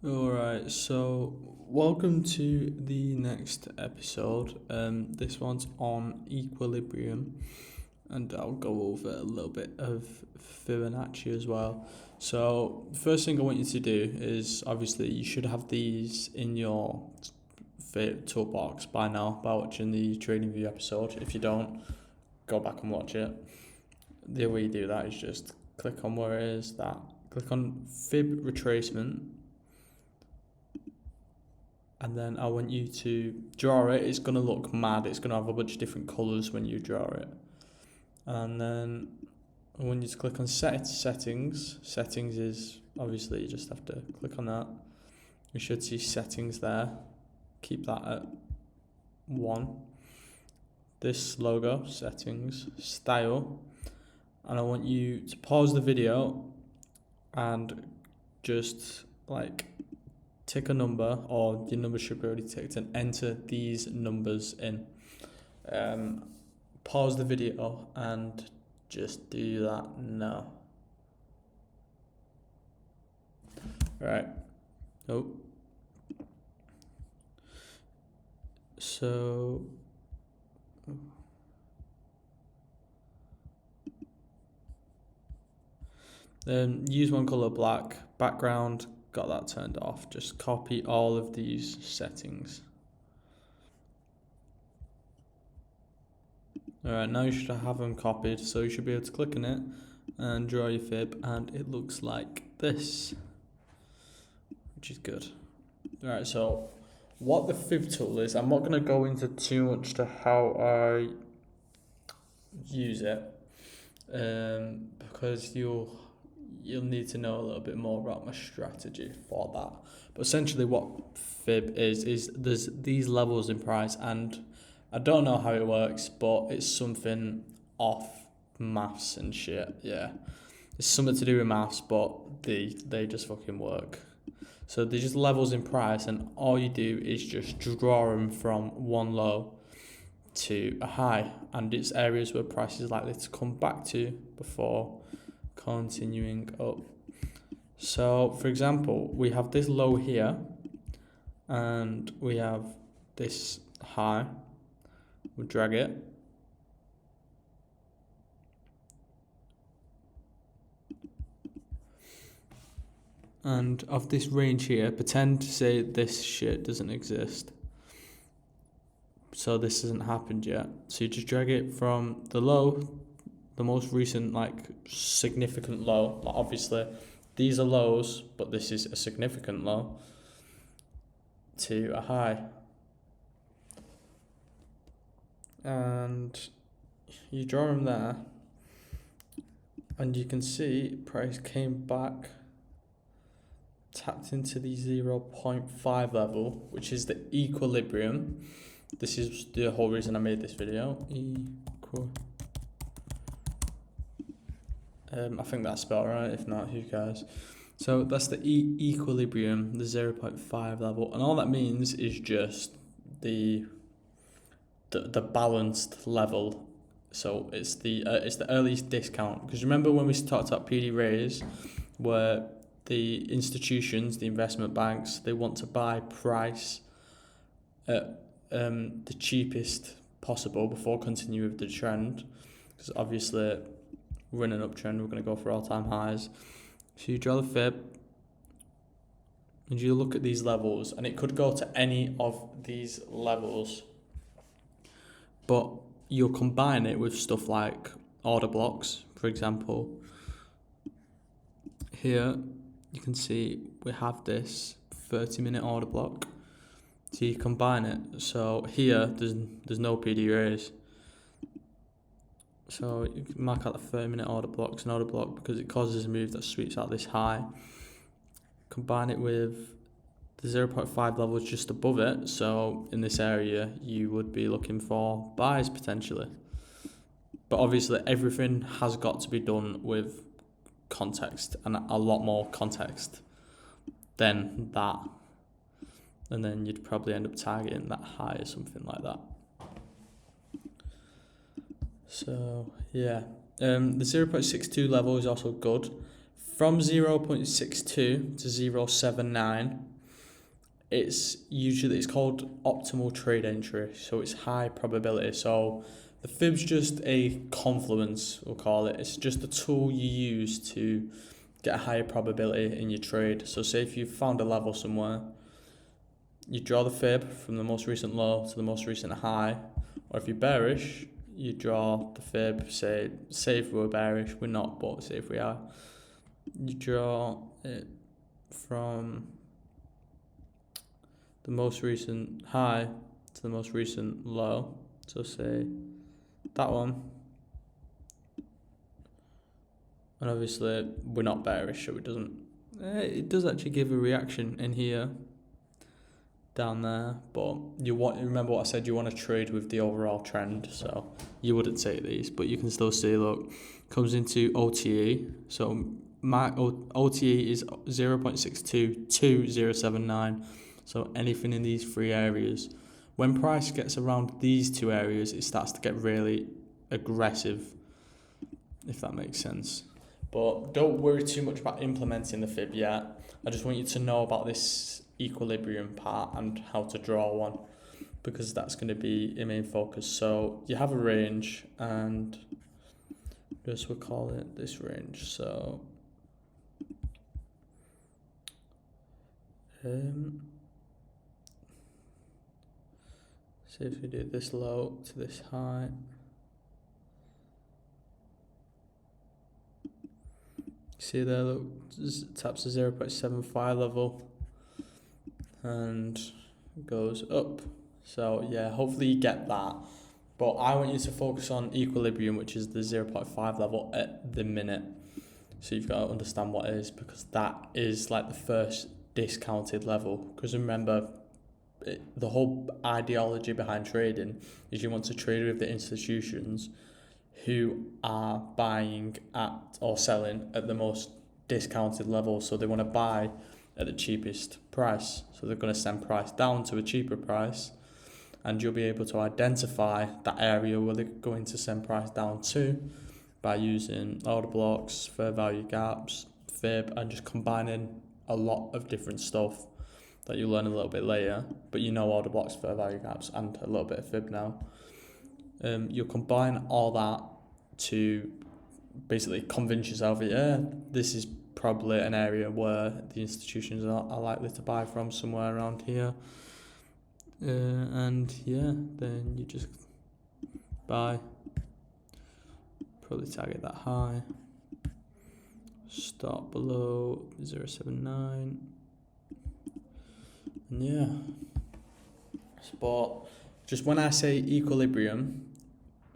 Alright, so welcome to the next episode. This one's on equilibrium, and I'll go over a little bit of Fibonacci as well. So, the first thing I want you to do is obviously you should have these in your toolbox by now by watching the TradingView episode. If you don't, go back and watch it. The way you do that is just click on where it is that, click on Fib retracement, and then I want you to draw it. It's going to look mad. It's going to have a bunch of different colours when you draw it. And then I want you to click on settings. Settings is, obviously, you just have to click on that. You should see settings there. Keep that at 1. This logo, settings, style. And I want you to pause the video and just tick a number, or the number should be already ticked, and enter these numbers in. Pause the video and just do that now. Right. Oh. So. Use one color black, background, got that turned off. Just copy all of these settings. Alright, now you should have them copied, so you should be able to click on it and draw your fib, and it looks like this, which is good. Alright, so what the fib tool is, I'm not going to go into too much to how I use it, because you'll need to know a little bit more about my strategy for that. But essentially what fib is there's these levels in price, and I don't know how it works, but it's something off maths and shit. Yeah, it's something to do with maths, but they just fucking work. So they're just levels in price, and all you do is just draw them from one low to a high, and it's areas where price is likely to come back to before continuing up. So for example, we have this low here and we have this high. We'll drag it, and of this range here, pretend to say this shit doesn't exist, so this hasn't happened yet. So you just drag it from the low, the most recent significant low. Obviously these are lows, but this is a significant low, to a high, and you draw them there, and you can see price came back, tapped into the 0.5 level, which is the equilibrium. This is the whole reason I made this video. I think that's spelled right. If not, who cares? So that's the equilibrium, the 0.5 level, and all that means is just the balanced level. So it's the earliest discount, because remember when we talked about PD raise, where the institutions, the investment banks, they want to buy price at the cheapest possible before continuing with the trend, because obviously we're in an uptrend, we're going to go for all-time highs. So you draw the fib and you look at these levels, and it could go to any of these levels, but you'll combine it with stuff like order blocks. For example, here you can see we have this 30-minute order block, so you combine it. So here there's no PD raise, so you can mark out the 30-minute order blocks, an order block, because it causes a move that sweeps out this high. Combine it with the 0.5 level just above it, so in this area you would be looking for buys potentially. But obviously everything has got to be done with context, and a lot more context than that, and then you'd probably end up targeting that high or something like that. So yeah, the 0.62 level is also good. From 0.62 to 0.79, it's called optimal trade entry, so it's high probability. So the fib's just a confluence, we'll call it. It's just a tool you use to get a higher probability in your trade. So say if you found a level somewhere, you draw the fib from the most recent low to the most recent high, or if you're bearish, you draw the fib, say if we're bearish, we're not, but say if we are, you draw it from the most recent high to the most recent low. So say that one. And obviously we're not bearish, so it does actually give a reaction in here, down there, but remember what I said, you want to trade with the overall trend, so you wouldn't take these, but you can still see, look, comes into OTE, so my OTE is 0.622079, so anything in these three areas. When price gets around these two areas, it starts to get really aggressive, if that makes sense. But don't worry too much about implementing the fib yet. I just want you to know about this equilibrium part and how to draw one, because that's going to be a main focus. So you have a range, and just we'll call it this range. So say if we do this low to this high, see there, look, taps the 0.75 level and goes up. So yeah, hopefully you get that. But I want you to focus on equilibrium, which is the 0.5 level at the minute. So you've got to understand what it is, because that is like the first discounted level. Because remember, the whole ideology behind trading is you want to trade with the institutions who are buying at or selling at the most discounted level. So they want to buy at the cheapest price. So they're going to send price down to a cheaper price, and you'll be able to identify that area where they're going to send price down to by using order blocks, fair value gaps, fib, and just combining a lot of different stuff that you'll learn a little bit later. But you know order blocks, fair value gaps, and a little bit of fib now. You'll combine all that to basically convince yourself that, yeah, this is probably an area where the institutions are likely to buy from, somewhere around here. And yeah, then you just buy, probably target that high, stop below 0.79, and yeah. But just when I say equilibrium,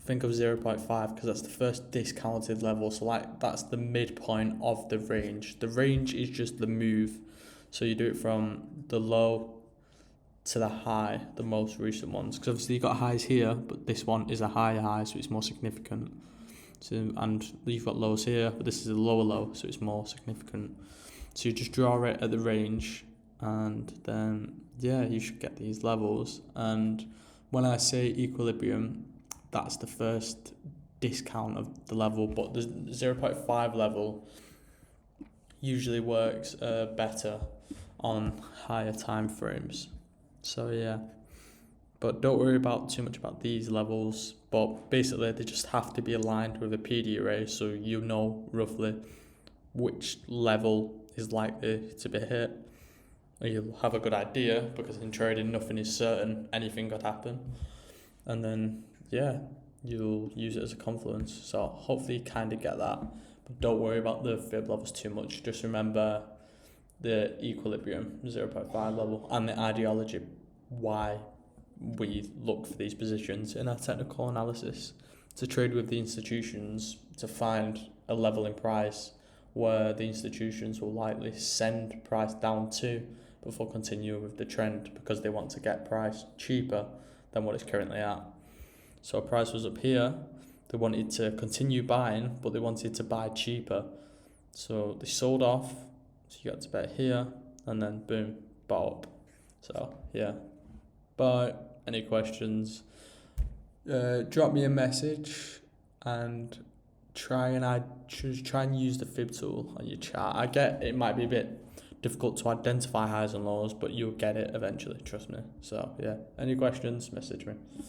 think of 0.5, because that's the first discounted level. So like that's the midpoint of the range. The range is just the move. So you do it from the low to the high, the most recent ones. Because obviously you've got highs here, but this one is a higher high, so it's more significant. So, and you've got lows here, but this is a lower low, so it's more significant. So you just draw it at the range, and then yeah, you should get these levels. And when I say equilibrium, that's the first discount of the level, but the 0.5 level usually works better on higher time frames. So yeah, but don't worry about too much about these levels, but basically they just have to be aligned with a PD array, so you know roughly which level is likely to be hit. You'll have a good idea, because in trading nothing is certain, anything could happen. And then yeah, you'll use it as a confluence. So hopefully you kind of get that, but don't worry about the fib levels too much. Just remember the equilibrium 0.5 level and the ideology why we look for these positions in our technical analysis, to trade with the institutions, to find a level in price where the institutions will likely send price down to before continuing with the trend, because they want to get price cheaper than what it's currently at. So price was up here, they wanted to continue buying, but they wanted to buy cheaper. So they sold off, so you got to bet here, and then boom, bought up. So yeah. But any questions, drop me a message, and try and use the fib tool on your chart. I get it might be a bit difficult to identify highs and lows, but you'll get it eventually, trust me. So yeah, any questions, message me.